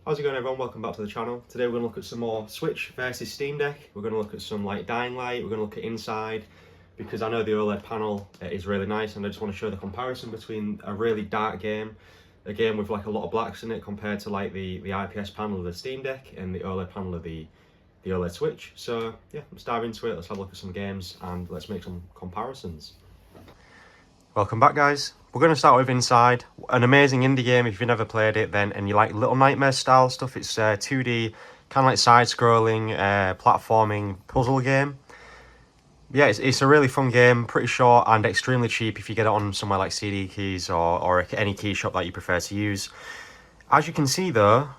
How's it going, everyone? Welcome back to the channel. Today we're going to look at some more Switch versus Steam Deck. We're going to look at some like Dying Light, we're going to look at inside, because I know the OLED panel is really nice and I just want to show the comparison between a really dark game, a game with like a lot of blacks in it, compared to like the IPS panel of the Steam Deck and the OLED panel of the OLED Switch. So yeah, let's dive into it, let's have a look at some games and let's make some comparisons. Welcome back, guys. We're going to start with Inside, an amazing indie game. If you've never played it then and you like Little Nightmare style stuff, it's 2D, kind of like side-scrolling, platforming puzzle game. Yeah, it's a really fun game, pretty short and extremely cheap if you get it on somewhere like CD Keys or any key shop that you prefer to use. As you can see though,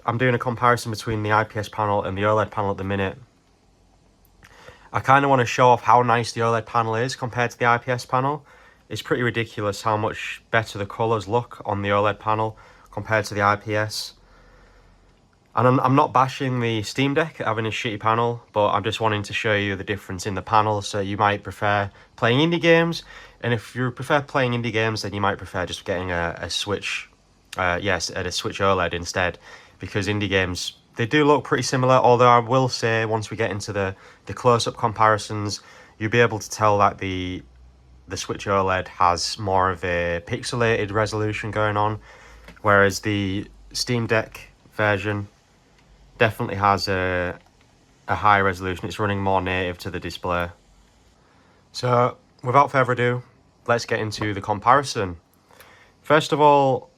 I'm doing a comparison between the IPS panel and the OLED panel at the minute. I kind of want to show off how nice the OLED panel is compared to the IPS panel. It's pretty ridiculous how much better the colours look on the OLED panel compared to the IPS. And I'm not bashing the Steam Deck having a shitty panel, but I'm just wanting to show you the difference in the panel. So you might prefer playing indie games, and if you prefer playing indie games, then you might prefer just getting a Switch, a Switch OLED instead, because indie games, they do look pretty similar, although I will say once we get into the close-up comparisons, you'll be able to tell that the Switch OLED has more of a pixelated resolution going on, whereas the Steam Deck version definitely has a high resolution. It's running more native to the display. So without further ado, let's get into the comparison. First of all,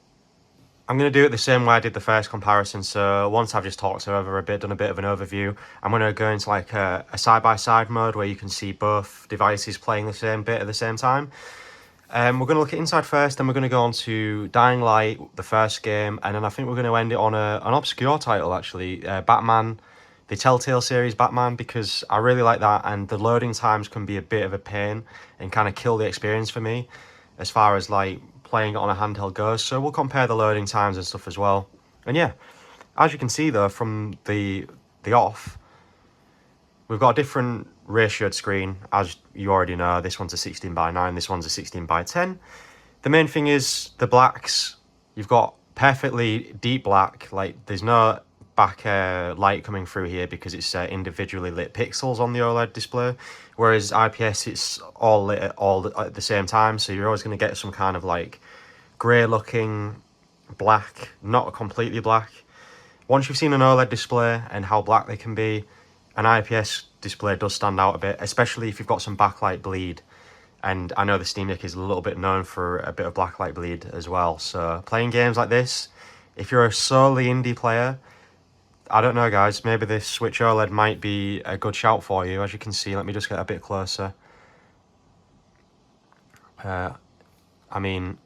I'm going to do it the same way I did the first comparison. So once I've just talked over a bit, done a bit of an overview, I'm going to go into like a side-by-side mode where you can see both devices playing the same bit at the same time. We're going to look at Inside first, then we're going to go on to Dying Light, the first game, and then I think we're going to end it on an obscure title, actually, Batman, the Telltale series Batman, because I really like that, and the loading times can be a bit of a pain and kind of kill the experience for me as far as like playing it on a handheld goes. So we'll compare the loading times and stuff as well. And yeah, as you can see though from the off, we've got a different ratioed screen, as you already know. This one's a 16:9, this one's a 16:10. The main thing is the blacks. You've got perfectly deep black, like there's no back light coming through here because it's individually lit pixels on the OLED display, whereas IPS it's all lit at the same time, so you're always going to get some kind of like grey looking black, not completely black. Once you've seen an OLED display and how black they can be, an IPS display does stand out a bit, especially if you've got some backlight bleed. And I know the Steam Deck is a little bit known for a bit of blacklight bleed as well. So playing games like this, if you're a solely indie player, I don't know guys, maybe this Switch OLED might be a good shout for you. As you can see, let me just get a bit closer. I mean,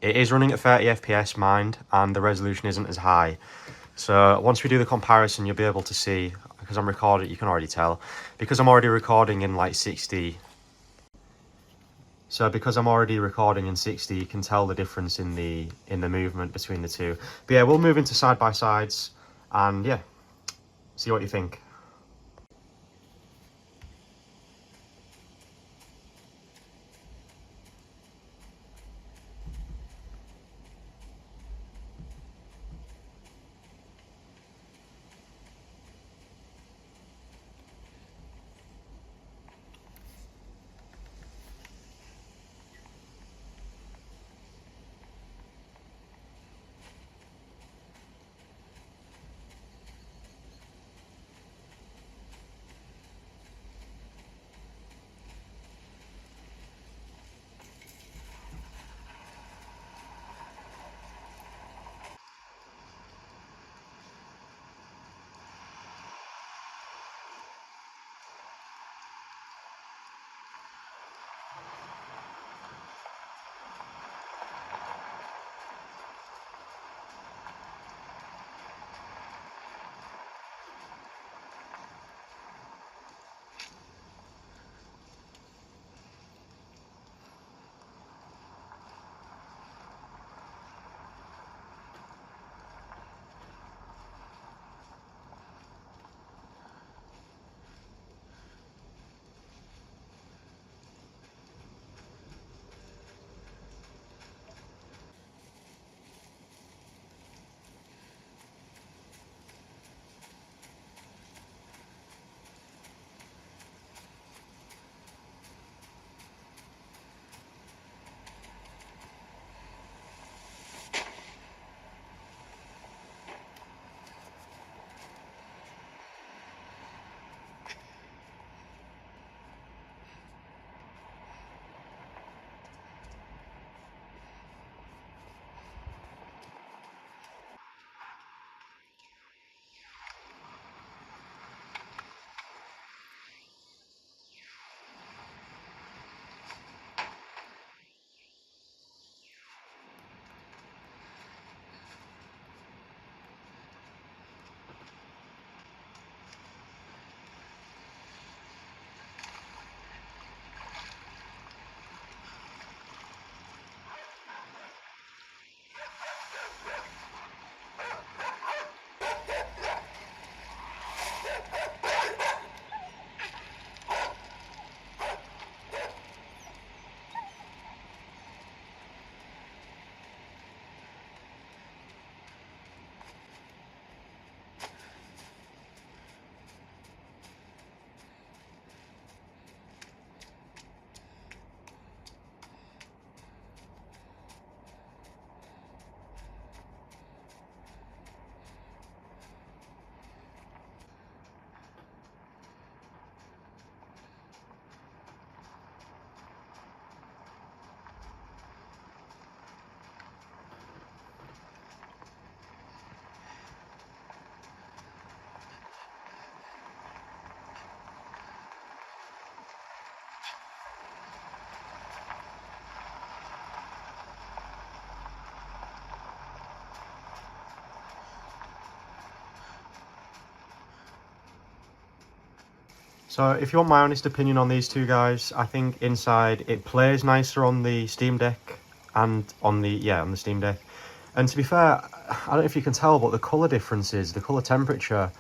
it is running at 30 FPS, mind, and the resolution isn't as high. So once we do the comparison, you'll be able to see, because I'm recording, you can already tell, because I'm already recording in like 60. So because I'm already recording in 60, you can tell the difference in the movement between the two. But yeah, we'll move into side-by-sides and yeah, see what you think. So if you want my honest opinion on these two guys, I think inside it plays nicer on the Steam Deck and on the Steam Deck. And to be fair, I don't know if you can tell, but the colour differences, the colour temperature,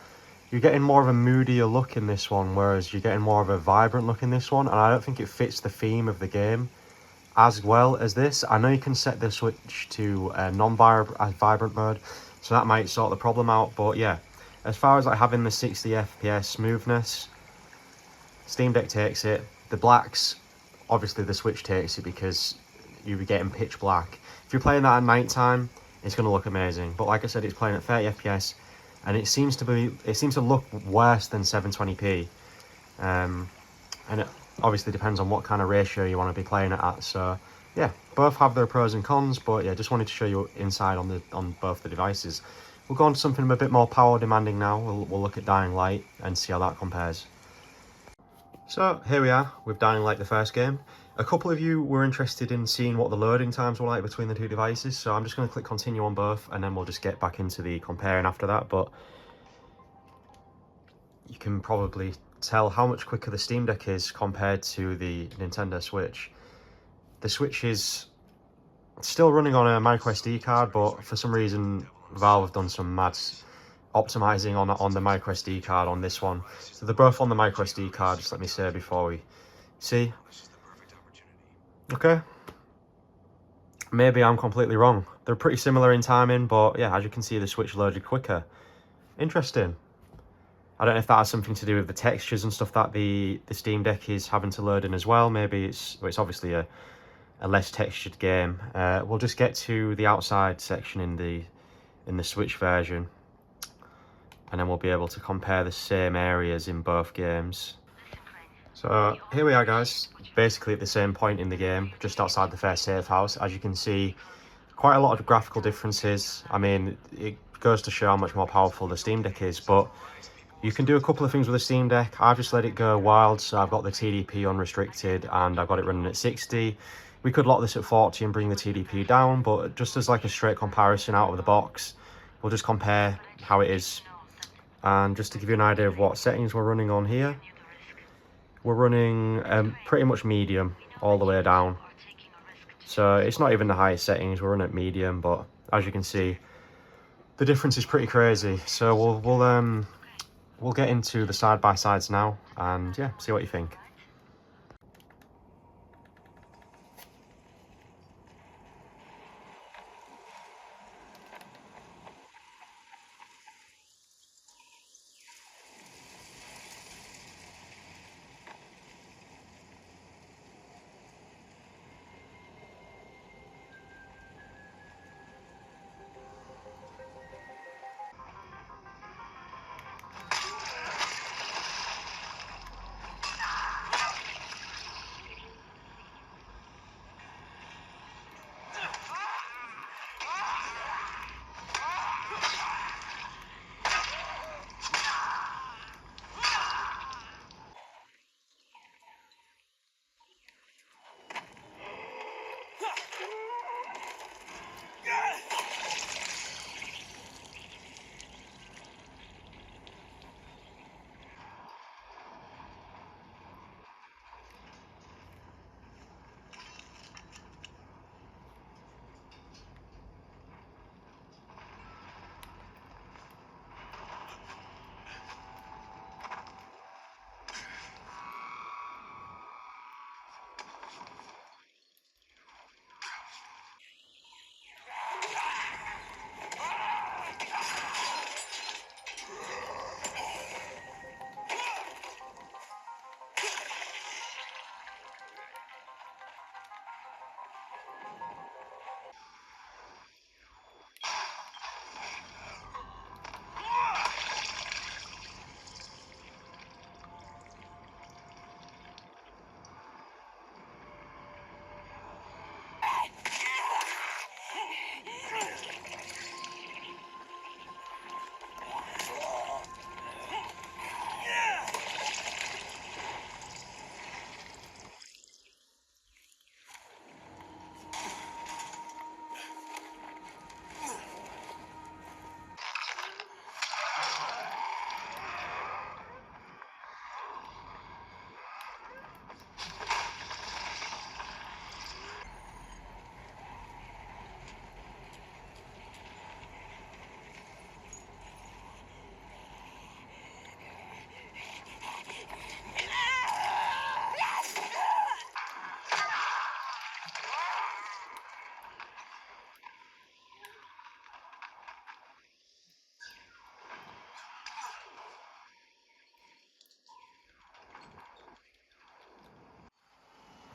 you're getting more of a moodier look in this one, whereas you're getting more of a vibrant look in this one, and I don't think it fits the theme of the game as well as this. I know you can set the Switch to non-vibrant mode, so that might sort the problem out, but yeah, as far as like having the 60 FPS smoothness, Steam Deck takes it. The blacks, obviously the Switch takes it because you'll be getting pitch black. If you're playing that at night time, it's going to look amazing, but like I said, it's playing at 30 FPS, and it seems to look worse than 720p, and it obviously depends on what kind of ratio you want to be playing it at. So yeah, both have their pros and cons, but yeah, just wanted to show you inside on both the devices. We'll go on to something a bit more power demanding now. We'll look at Dying Light and see how that compares. So here we are with Dying Light, the first game. A couple of you were interested in seeing what the loading times were like between the two devices, so I'm just going to click continue on both, and then we'll just get back into the comparing after that. But you can probably tell how much quicker the Steam Deck is compared to the Nintendo Switch. The Switch is still running on a micro SD card, but for some reason Valve have done some mad optimizing on the micro SD card on this one. So they're both on the micro SD card, just let me say before we see. Okay, maybe I'm completely wrong. They're pretty similar in timing, but yeah, as you can see, the Switch loaded quicker. Interesting. I don't know if that has something to do with the textures and stuff that the Steam Deck is having to load in as well. Maybe it's obviously a less textured game. We'll just get to the outside section in the Switch version, and then we'll be able to compare the same areas in both games. So here we are, guys, basically at the same point in the game, just outside the first safe house. As you can see, quite a lot of graphical differences. I mean, it goes to show how much more powerful the Steam Deck is, but you can do a couple of things with the Steam Deck. I've just let it go wild, so I've got the TDP unrestricted and I've got it running at 60. We could lock this at 40 and bring the TDP down, but just as like a straight comparison out of the box, we'll just compare how it is. And just to give you an idea of what settings we're running on here, we're running pretty much medium all the way down. So it's not even the highest settings, we're running at medium, but as you can see, the difference is pretty crazy. So we'll get into the side-by-sides now and yeah, see what you think.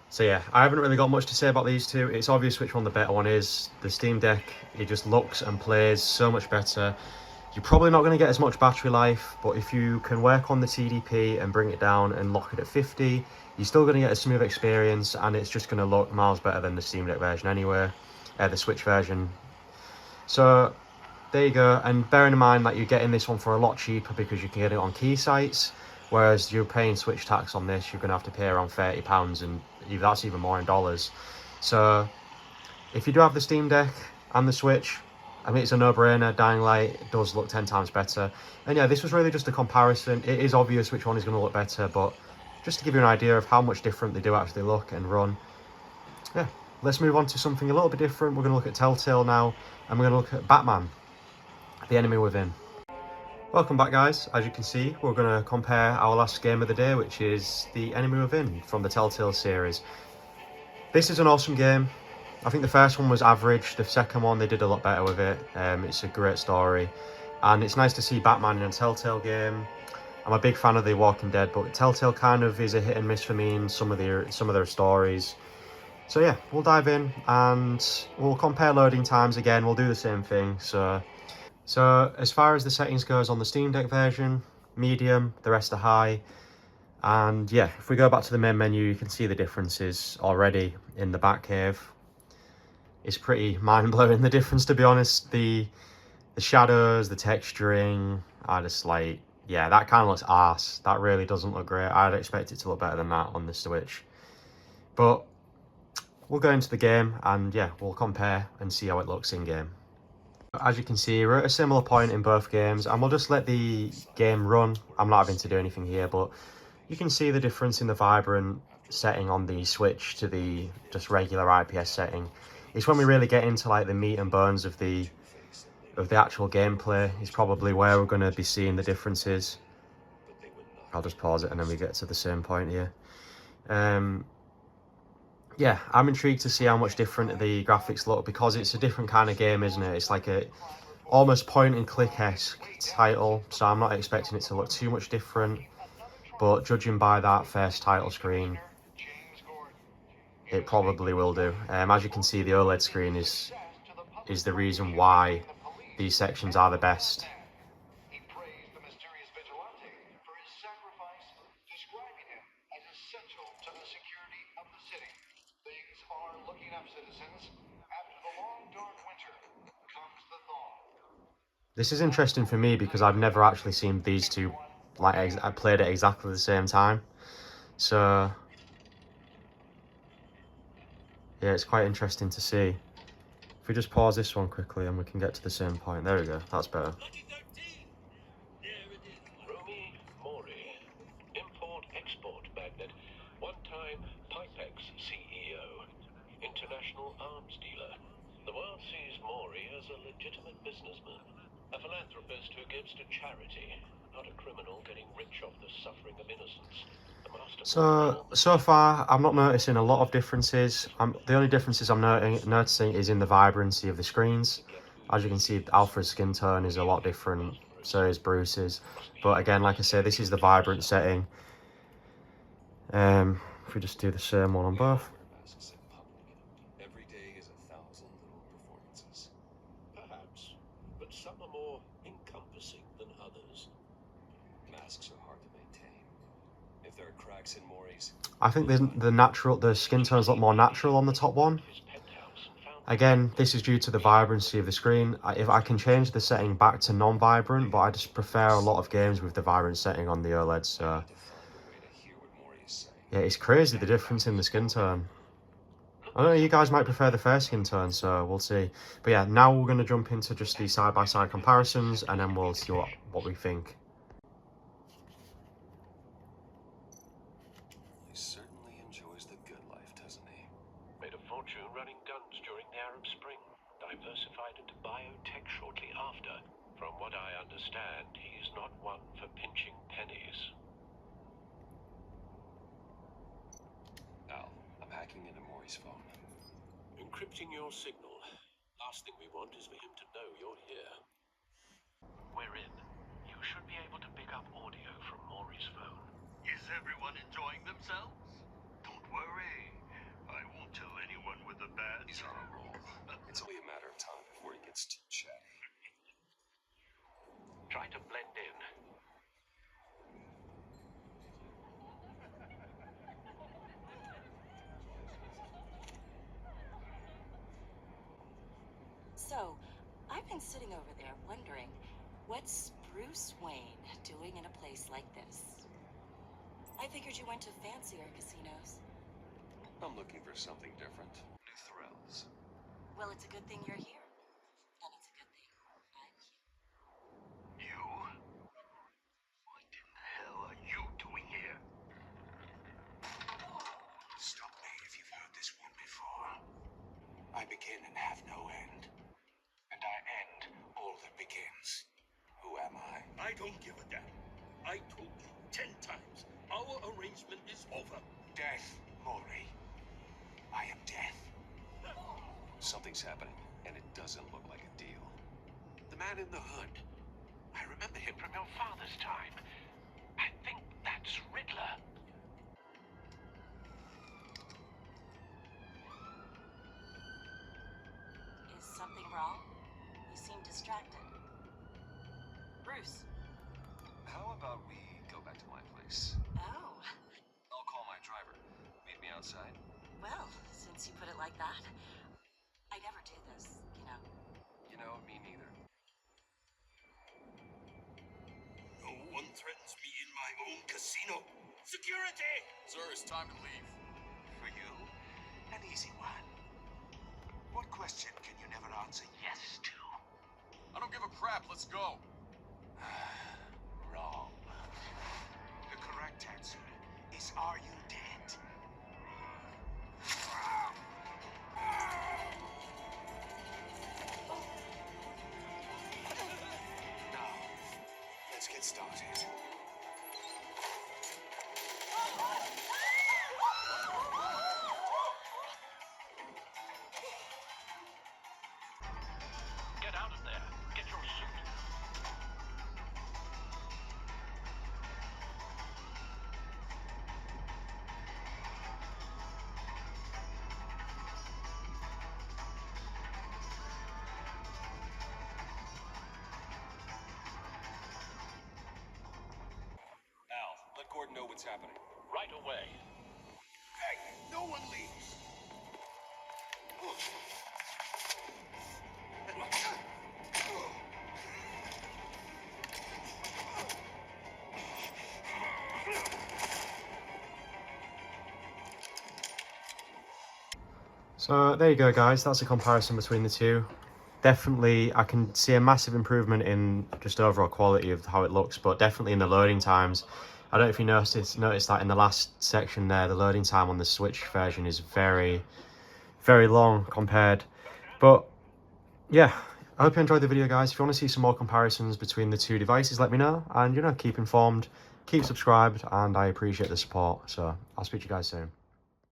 So yeah, I haven't really got much to say about these two. It's obvious which one the better one is. The Steam Deck, it just looks and plays so much better. You're probably not going to get as much battery life, but if you can work on the TDP and bring it down and lock it at 50, you're still going to get a smooth experience, and it's just going to look miles better than the Steam Deck version anyway, the Switch version. So there you go, and bearing in mind that you're getting this one for a lot cheaper because you can get it on key sites, whereas you're paying Switch tax on this, you're going to have to pay around £30, and that's even more in dollars. So if you do have the Steam Deck and the Switch, I mean, it's a no-brainer. Dying Light does look 10 times better. And yeah, this was really just a comparison. It is obvious which one is going to look better, but just to give you an idea of how much different they do actually look and run. Yeah, let's move on to something a little bit different. We're going to look at Telltale now, and we're going to look at Batman, The Enemy Within. Welcome back, guys. As you can see, we're going to compare our last game of the day, which is The Enemy Within from the Telltale series. This is an awesome game. I think the first one was average. The second one, they did a lot better with it. It's a great story, and it's nice to see Batman in a Telltale game. I'm a big fan of The Walking Dead, but Telltale kind of is a hit and miss for me in some of their stories. So yeah, we'll dive in and we'll compare loading times again. We'll do the same thing. So as far as the settings goes on the Steam Deck version, medium, the rest are high. And yeah, if we go back to the main menu, you can see the differences already in the Batcave. It's pretty mind-blowing, the difference, to be honest. The shadows, the texturing are just like, yeah, that kind of looks arse. That really doesn't look great. I'd expect it to look better than that on the Switch. But we'll go into the game and yeah, we'll compare and see how it looks in game. As you can see, we're at a similar point in both games, and we'll just let the game run. I'm not having to do anything here, but you can see the difference in the vibrant setting on the Switch to the just regular IPS setting. It's when we really get into like the meat and bones of the actual gameplay is probably where we're going to be seeing the differences. I'll just pause it and then we get to the same point here. Yeah, I'm intrigued to see how much different the graphics look, because it's a different kind of game, isn't it? It's like a almost point and click-esque title, so I'm not expecting it to look too much different. But judging by that first title screen, it probably will do. As you can see, the OLED screen is the reason why these sections are the best. He praised the mysterious vigilante for his sacrifice, describing him as essential to the security of the city. Things are looking up, citizens. After the long, dark winter comes the thaw. This is interesting for me because I've never actually seen these two, like, I played at exactly the same time. So yeah, it's quite interesting to see. If we just pause this one quickly and we can get to the same point. There we go, that's better. Import-export magnate, one-time Pipex CEO, international arms dealer. The world sees Maury as a legitimate businessman, a philanthropist who gives to charity, not a criminal getting rich off the suffering of innocence. So far, I'm not noticing a lot of differences. The only differences I'm noticing is in the vibrancy of the screens. As you can see, Alfred's skin tone is a lot different, so is Bruce's. But again, like I said, this is the vibrant setting. If we just do the same one on both. Every day is 1,000 little performances. Perhaps, but some are more encompassing than others. Masks are hard to maintain. If there are cracks in Maury's, I think the skin tones look more natural on the top one. Again, this is due to the vibrancy of the screen. If I can change the setting back to non-vibrant, but I just prefer a lot of games with the vibrant setting on the OLED, so yeah, it's crazy the difference in the skin tone. I don't know, you guys might prefer the first skin tone, so we'll see. But yeah, now we're going to jump into just the side-by-side comparisons, and then we'll see what we think. he certainly enjoys the good life, doesn't he? Made a fortune running guns during the Arab Spring, diversified into biotech shortly after. From what I understand, he's not one for pinching pennies. Al, I'm hacking into Maury's phone. Encrypting your signal. Last thing we want is for him to know you're here. We're in. You should be able to pick up audio from Maury's phone. Is everyone enjoying themselves? Don't worry. try to blend in. So, I've been sitting over there wondering, what's Bruce Wayne doing in a place like this? I figured you went to fancier casinos. I'm looking for something different. New thrills. Well, it's a good thing you're here. And it's a good thing I'm here. You? What in the hell are you doing here? Stop me if you've heard this one before. I begin and have no end. And I end all that begins. Who am I? I don't give a damn. I told you 10 times. Our arrangement is over. Death, Maury. I am death. Something's happening, and it doesn't look like a deal. The man in the hood. I remember him from your father's time. I think that's Riddler. Is something wrong? You seem distracted. Bruce. How about we go back to my place? Oh, I'll call my driver. Meet me outside. well, since you put it like that, I never do this, you know. You know, me neither. No one threatens me in my own casino. Security! Sir, it's time to leave. For you, an easy one. What question can you never answer yes to? I don't give a crap. Let's go. Wrong. The correct answer is, are you dead? Now, let's get started. Get out of there. Get your suit. Al, let Gordon know what's happening. Right away. Hey, no one leaves. So there you go, guys, that's a comparison between the two. Definitely I can see a massive improvement in just overall quality of how it looks, but definitely in the loading times. I don't know if you noticed that in the last section there, the loading time on the Switch version is very, very long compared. But yeah, I hope you enjoyed the video, guys. If you want to see some more comparisons between the two devices, let me know, and you know, keep informed, keep subscribed, and I appreciate the support. So I'll speak to you guys soon.